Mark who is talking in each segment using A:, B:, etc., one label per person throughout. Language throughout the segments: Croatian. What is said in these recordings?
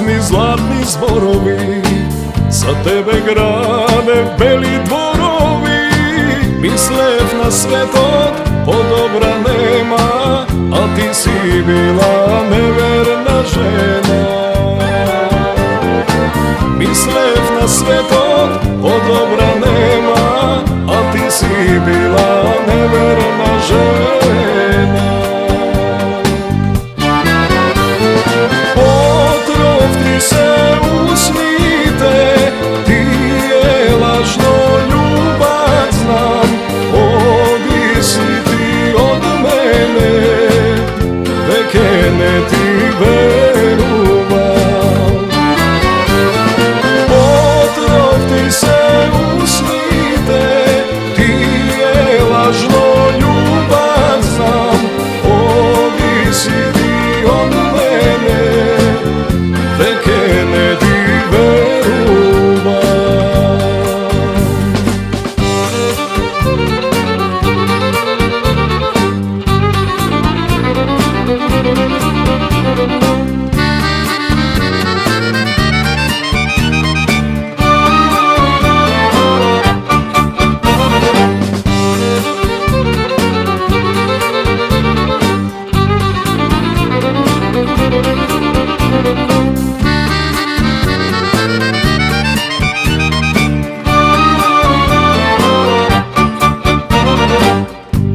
A: usni zlatni zborovi, za tebe grade beli dvorovi. Mislev na svetog podobra nema, a ti si bila neverna žena. Mislev na svetog podobra nema, a ti si bila neverna žena. Otrov ti se usnite, ti je lažno ljubav znam. Odi si ti od mene, veke ne ti veruvam. Otrov ti se usnite, ti je lažno ljubav znam. Odi si ti od mene, veke ne ti veruvam.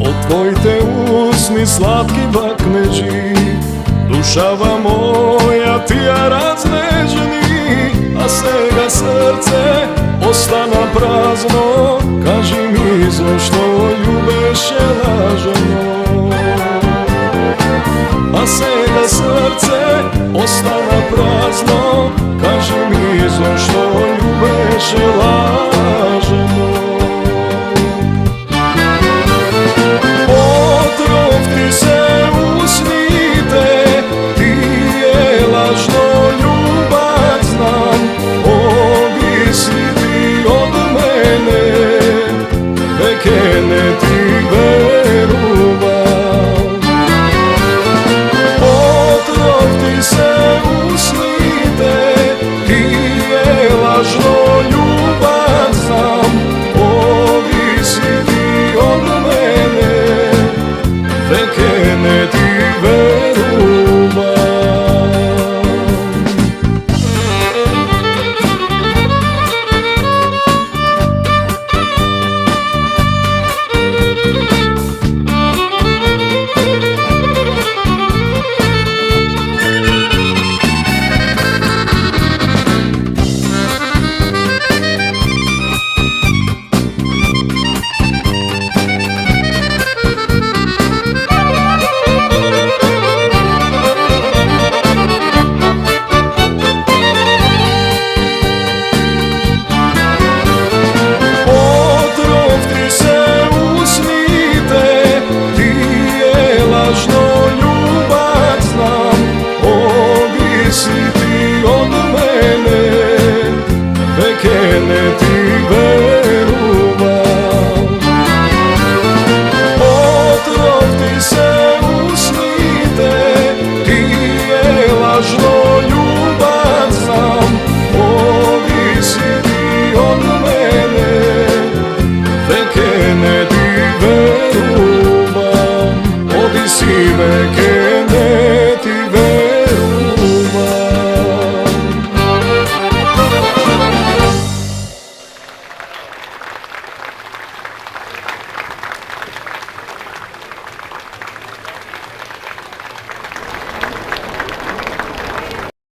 A: Otvojte usni slatki bakneži, dušava moja ti ja raznežni, a sega srce ostana prazno. Kaži mi zašto ljubeše lažno, a sega srce ostana prazno. Kaži mi zašto ljubeše lažno.